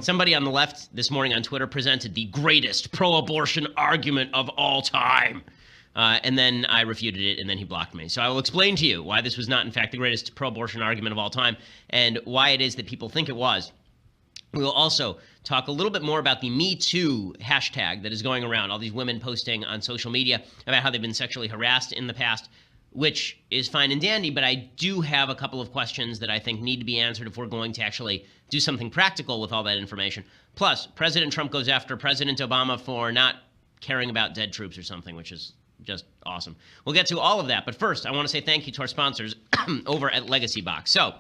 Somebody on the left this morning on Twitter presented the greatest pro-abortion argument of all time. And then I refuted it, and then he blocked me. So I will explain to you why this was not, in fact, the greatest pro-abortion argument of all time, and why it is that people think it was. We will also talk a little bit more about the Me Too hashtag that is going around, all these women posting on social media about how they've been sexually harassed in the past, which is fine and dandy, but I do have a couple of questions that I think need to be answered if we're going to actually do something practical with all that information. Plus, President Trump goes after President Obama for not caring about dead troops or something, which is just awesome. We'll get to all of that, but first, I want to say thank you to our sponsors over at Legacy Box. So,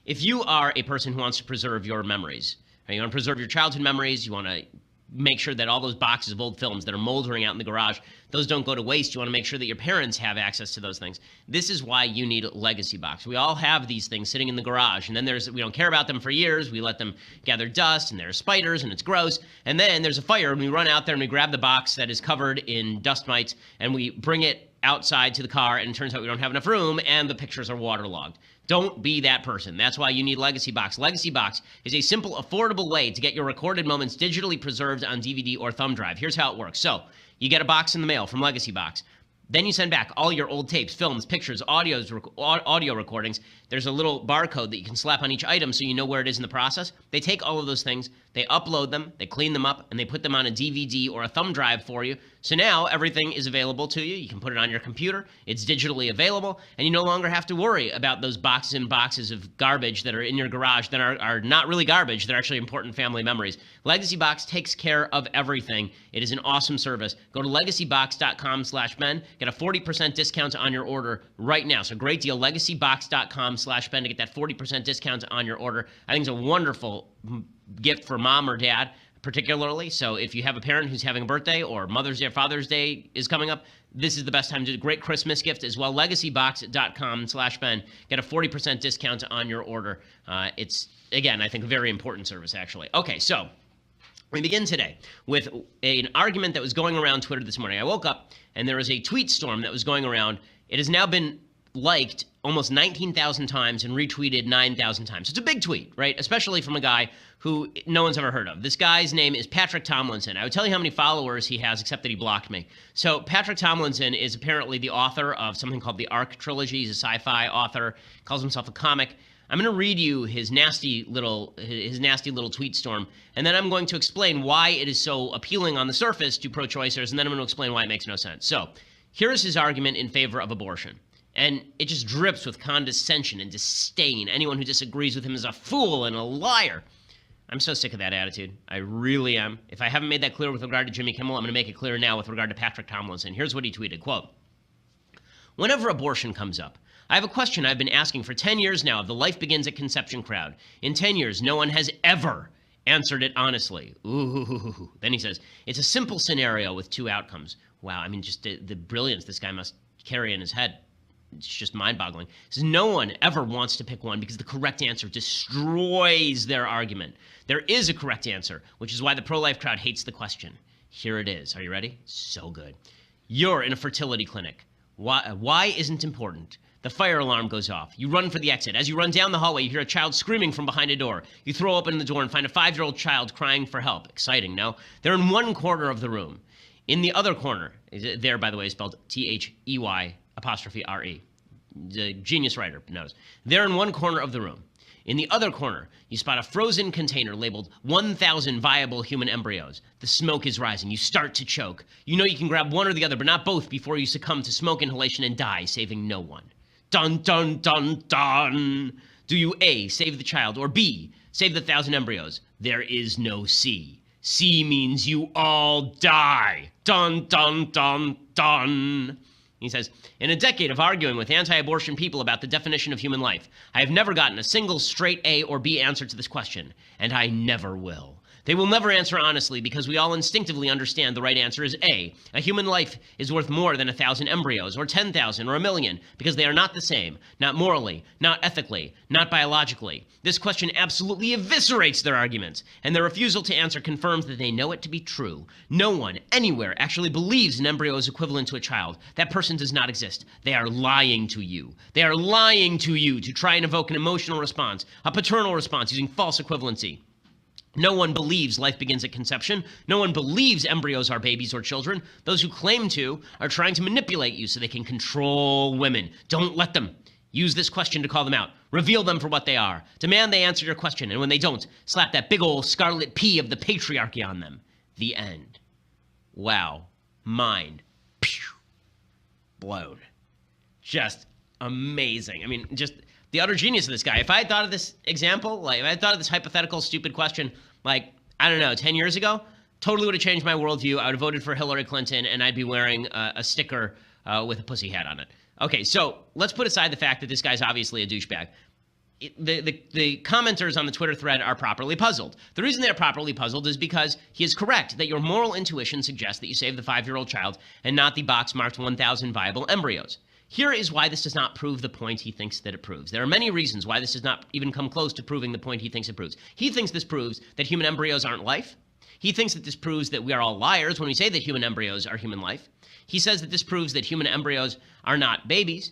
if you are a person who wants to preserve your memories, right, you want to preserve your childhood memories, you want to make sure that all those boxes of old films that are moldering out in the garage, those don't go to waste. You want to make sure that your parents have access to those things. This is why you need Legacy Box. We all have these things sitting in the garage, and then we don't care about them for years. We let them gather dust, and there's spiders, and it's gross. And then there's a fire, and we run out there, and we grab the box that is covered in dust mites, and we bring it outside to the car, and it turns out we don't have enough room, and the pictures are waterlogged. Don't be that person. That's why you need Legacy Box. Legacy Box is a simple, affordable way to get your recorded moments digitally preserved on DVD or thumb drive. Here's how it works. So, you get a box in the mail from Legacy Box. Then you send back all your old tapes, films, pictures, audio recordings. There's a little barcode that you can slap on each item so you know where it is in the process. They take all of those things, they upload them, they clean them up, and they put them on a DVD or a thumb drive for you. So now everything is available to you. You can put it on your computer. It's digitally available, and you no longer have to worry about those boxes and boxes of garbage that are in your garage that are not really garbage. They're actually important family memories. Legacy Box takes care of everything. It is an awesome service. Go to legacybox.com/Ben. Get a 40% discount on your order right now. So great deal, legacybox.com/Ben to get that 40% discount on your order. I think it's a wonderful gift for mom or dad, particularly. So if you have a parent who's having a birthday or Mother's Day or Father's Day is coming up, this is the best time to do a great Christmas gift as well. Legacybox.com/Ben. Get a 40% discount on your order. It's, again, I think a very important service, actually. Okay, so we begin today with an argument that was going around Twitter this morning. I woke up and there was a tweet storm that was going around. It has now been liked almost 19,000 times and retweeted 9,000 times. It's a big tweet, right? Especially from a guy who no one's ever heard of. This guy's name is Patrick Tomlinson. I would tell you how many followers he has, except that he blocked me. So Patrick Tomlinson is apparently the author of something called the Ark trilogy. He's a sci-fi author, calls himself a comic. I'm going to read you his nasty little tweet storm, and then I'm going to explain why it is so appealing on the surface to pro-choicers, and then I'm going to explain why it makes no sense. So here's his argument in favor of abortion. And it just drips with condescension and disdain. Anyone who disagrees with him is a fool and a liar. I'm so sick of that attitude. I really am. If I haven't made that clear with regard to Jimmy Kimmel, I'm going to make it clear now with regard to Patrick Tomlinson. Here's what he tweeted, quote, "Whenever abortion comes up, I have a question I've been asking for 10 years now of the Life Begins at Conception crowd. In 10 years, no one has ever answered it honestly." Ooh. Then he says, "It's a simple scenario with two outcomes." Wow, I mean, just the brilliance this guy must carry in his head. It's just mind-boggling. He says, no one ever wants to pick one because the correct answer destroys their argument. There is a correct answer, which is why the pro-life crowd hates the question. Here it is. Are you ready? So good. You're in a fertility clinic. Why isn't important? The fire alarm goes off. You run for the exit. As you run down the hallway, you hear a child screaming from behind a door. You throw open the door and find a 5-year-old child crying for help. Exciting, no? They're in one corner of the room. In the other corner, there, by the way, is spelled They''re. The genius writer knows. They're in one corner of the room. In the other corner, you spot a frozen container labeled 1,000 viable human embryos. The smoke is rising. You start to choke. You know you can grab one or the other, but not both before you succumb to smoke inhalation and die, saving no one. Dun, dun, dun, dun. Do you A, save the child, or B, save the 1,000 embryos? There is no C. C means you all die. Dun, dun, dun, dun. He says, in a decade of arguing with anti-abortion people about the definition of human life, I have never gotten a single straight A or B answer to this question, and I never will. They will never answer honestly because we all instinctively understand the right answer is A. A human life is worth more than 1,000 embryos, or 10,000, or 1,000,000, because they are not the same, not morally, not ethically, not biologically. This question absolutely eviscerates their arguments, and their refusal to answer confirms that they know it to be true. No one, anywhere, actually believes an embryo is equivalent to a child. That person does not exist. They are lying to you. They are lying to you to try and evoke an emotional response, a paternal response using false equivalency. No one believes life begins at conception. No one believes embryos are babies or children. Those who claim to are trying to manipulate you so they can control women. Don't let them. Use this question to call them out. Reveal them for what they are. Demand they answer your question, and when they don't, slap that big old scarlet P of the patriarchy on them. The end. Wow. Mind. Pew. Blown. Just amazing. I mean, just the utter genius of this guy. If I had thought of this example, like if I had thought of this hypothetical stupid question, like, I don't know, 10 years ago, totally would have changed my worldview. I would have voted for Hillary Clinton, and I'd be wearing a sticker with a pussy hat on it. Okay, so let's put aside the fact that this guy's obviously a douchebag. The commenters on the Twitter thread are properly puzzled. The reason they're properly puzzled is because he is correct that your moral intuition suggests that you save the 5-year-old child and not the box marked 1,000 viable embryos. Here is why this does not prove the point he thinks that it proves. There are many reasons why this does not even come close to proving the point he thinks it proves. He thinks this proves that human embryos aren't life. He thinks that this proves that we are all liars when we say that human embryos are human life. He says that this proves that human embryos are not babies.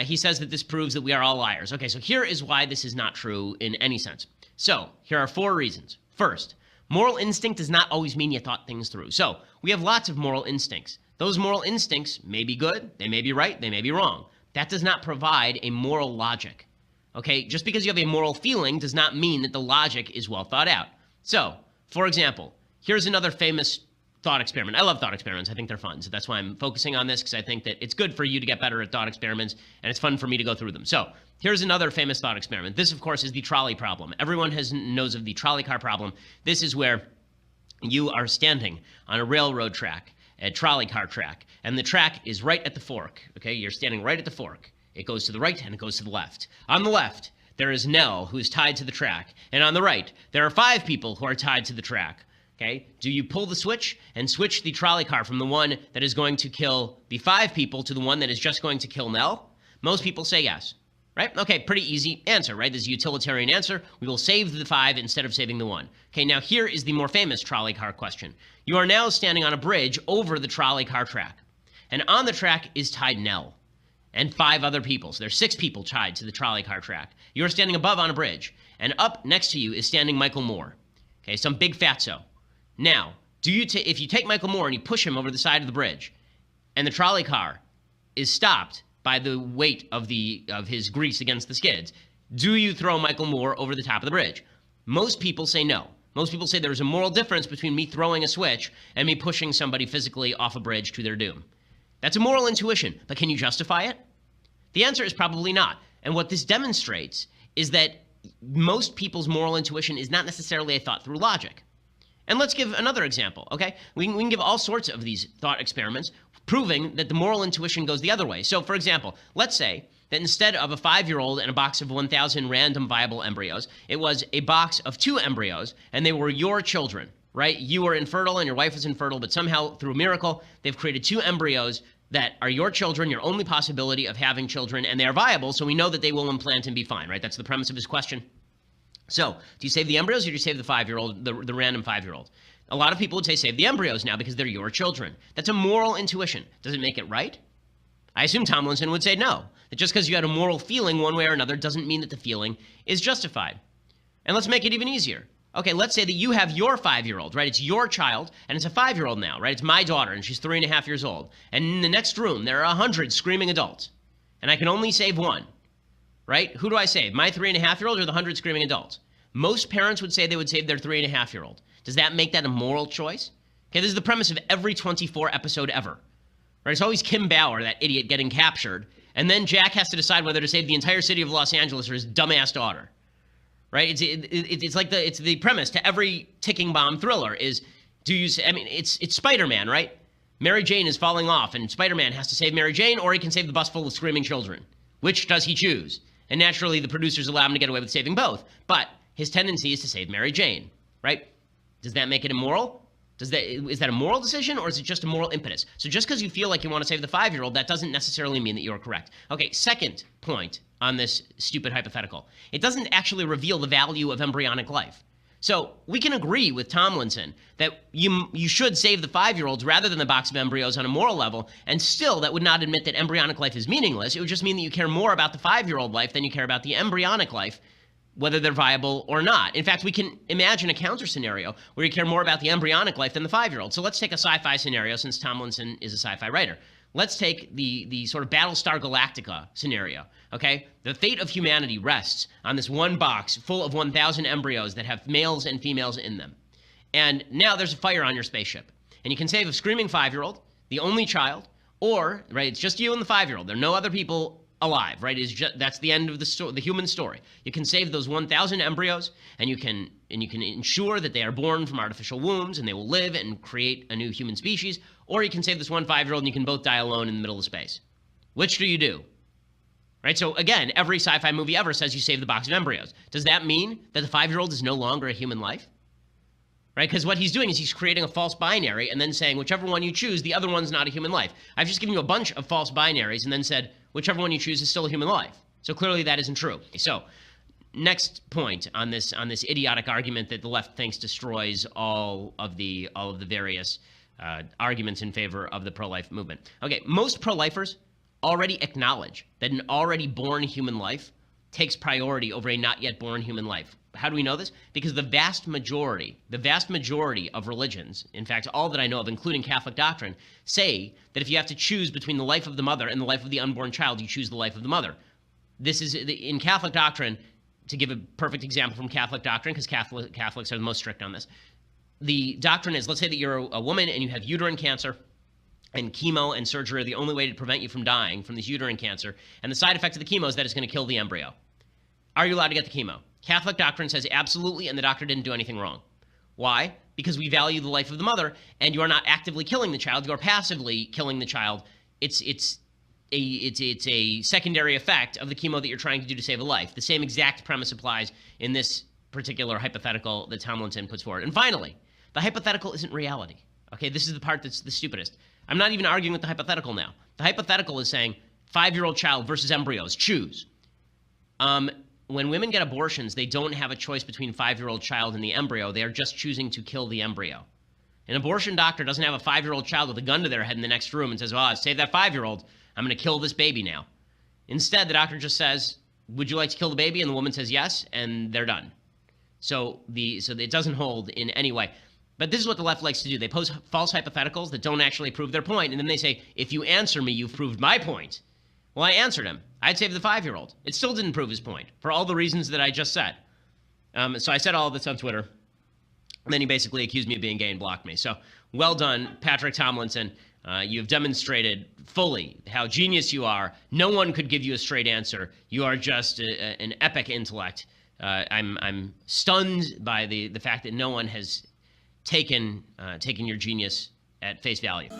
He says that this proves that we are all liars. Okay, so here is why this is not true in any sense. So here are 4 reasons. First, moral instinct does not always mean you thought things through. So we have lots of moral instincts. Those moral instincts may be good, they may be right, they may be wrong. That does not provide a moral logic. Okay, just because you have a moral feeling does not mean that the logic is well thought out. So, for example, here's another famous thought experiment. I love thought experiments. I think they're fun. So that's why I'm focusing on this, because I think that it's good for you to get better at thought experiments, and it's fun for me to go through them. So here's another famous thought experiment. This, of course, is the trolley problem. Everyone knows of the trolley car problem. This is where you are standing on a railroad track, a trolley car track, and the track is right at the fork. Okay, you're standing right at the fork. It goes to the right and it goes to the left. On the left, there is Nell, who is tied to the track. And on the right, there are 5 people who are tied to the track. Okay, do you pull the switch and switch the trolley car from the one that is going to kill the 5 people to the one that is just going to kill Nell? Most people say yes, right? Okay, pretty easy answer, right? This is a utilitarian answer. We will save the 5 instead of saving the 1. Okay, now here is the more famous trolley car question. You are now standing on a bridge over the trolley car track. And on the track is tied Nell and 5 other people. So there's 6 people tied to the trolley car track. You're standing above on a bridge. And up next to you is standing Michael Moore. Okay, some big fatso. Now, if you take Michael Moore and you push him over the side of the bridge, and the trolley car is stopped by the weight of his grease against the skids, do you throw Michael Moore over the top of the bridge? Most people say no. Most people say there's a moral difference between me throwing a switch and me pushing somebody physically off a bridge to their doom. That's a moral intuition, but can you justify it? The answer is probably not. And what this demonstrates is that most people's moral intuition is not necessarily a thought through logic. And let's give another example, okay? We can give all sorts of these thought experiments proving that the moral intuition goes the other way. So, for example, let's say that instead of a 5-year-old and a box of 1,000 random viable embryos, it was a box of 2 embryos, and they were your children, right? You were infertile and your wife was infertile, but somehow, through a miracle, they've created 2 embryos that are your children, your only possibility of having children, and they are viable, so we know that they will implant and be fine, right? That's the premise of his question. So, do you save the embryos or do you save the 5-year-old, the random 5-year-old? A lot of people would say save the embryos now because they're your children. That's a moral intuition. Does it make it right? I assume Tomlinson would say no. That just because you had a moral feeling one way or another doesn't mean that the feeling is justified. And let's make it even easier. Okay, let's say that you have your 5-year-old, right? It's your child, and it's a 5-year-old now, right? It's my daughter, and she's 3.5 years old. And in the next room, there are 100 screaming adults, and I can only save 1. Right? Who do I save? My 3.5-year-old or the 100 screaming adults? Most parents would say they would save their 3.5-year-old. Does that make that a moral choice? Okay, this is the premise of every 24 episode ever. Right? It's always Kim Bauer, that idiot, getting captured, and then Jack has to decide whether to save the entire city of Los Angeles or his dumbass daughter. Right? It's the premise to every ticking bomb thriller is, it's Spider-Man, right? Mary Jane is falling off, and Spider-Man has to save Mary Jane, or he can save the bus full of screaming children. Which does he choose? And naturally, the producers allow him to get away with saving both. But his tendency is to save Mary Jane, right? Does that make it immoral? Is that a moral decision, or is it just a moral impetus? So just because you feel like you want to save the 5-year-old, that doesn't necessarily mean that you're correct. Okay, second point on this stupid hypothetical. It doesn't actually reveal the value of embryonic life. So we can agree with Tomlinson that you should save the 5-year-olds rather than the box of embryos on a moral level, and still that would not admit that embryonic life is meaningless. It would just mean that you care more about the 5-year-old life than you care about the embryonic life, whether they're viable or not. In fact, we can imagine a counter scenario where you care more about the embryonic life than the 5-year-old. So let's take a sci-fi scenario, since Tomlinson is a sci-fi writer. Let's take the sort of Battlestar Galactica scenario, okay? The fate of humanity rests on this one box full of 1,000 embryos that have males and females in them. And now there's a fire on your spaceship. And you can save a screaming 5-year-old, the only child, or, right, it's just you and the 5-year-old. There are no other people alive, right? That's the end of the human story. You can save those 1,000 embryos, and you can ensure that they are born from artificial wombs and they will live and create a new human species. Or you can save this one 5-year-old and you can both die alone in the middle of space. Which do you do? Right? So again, every sci-fi movie ever says you save the box of embryos. Does that mean that the 5-year-old is no longer a human life? Right? Because what he's doing is he's creating a false binary and then saying whichever one you choose, the other one's not a human life. I've just given you a bunch of false binaries and then said whichever one you choose is still a human life. So clearly that isn't true. So next point on this idiotic argument that the left thinks destroys all of the various arguments in favor of the pro-life movement. Okay, most pro-lifers already acknowledge that an already born human life takes priority over a not yet born human life. How do we know this? Because the vast majority of religions, in fact, all that I know of, including Catholic doctrine, say that if you have to choose between the life of the mother and the life of the unborn child, you choose the life of the mother. This is in Catholic doctrine, to give a perfect example from Catholic doctrine, because Catholics are the most strict on this. The doctrine is, let's say that you're a woman and you have uterine cancer, and chemo and surgery are the only way to prevent you from dying from this uterine cancer, and the side effect of the chemo is that it's going to kill the embryo. Are you allowed to get the chemo? Catholic doctrine says absolutely, and the doctor didn't do anything wrong. Why? Because we value the life of the mother, and you are not actively killing the child, you are passively killing the child. It's a secondary effect of the chemo that you're trying to do to save a life. The same exact premise applies in this particular hypothetical that Tomlinson puts forward. And finally, the hypothetical isn't reality. Okay, this is the part that's the stupidest. I'm not even arguing with the hypothetical now. The hypothetical is saying 5-year-old child versus embryos, choose. When women get abortions, they don't have a choice between 5-year-old child and the embryo. They are just choosing to kill the embryo. An abortion doctor doesn't have a 5-year-old child with a gun to their head in the next room and says, well, I've saved that 5-year-old. I'm going to kill this baby now. Instead, the doctor just says, would you like to kill the baby? And the woman says yes, and they're done. So it doesn't hold in any way. But this is what the left likes to do. They pose false hypotheticals that don't actually prove their point, and then they say, if you answer me, you've proved my point. Well, I answered him. I'd save the 5-year-old. It still didn't prove his point for all the reasons that I just said. So I said all of this on Twitter, and then he basically accused me of being gay and blocked me. So well done, Patrick Tomlinson. You've demonstrated fully how genius you are. No one could give you a straight answer. You are just an epic intellect. I'm stunned by the fact that no one has taken your genius at face value.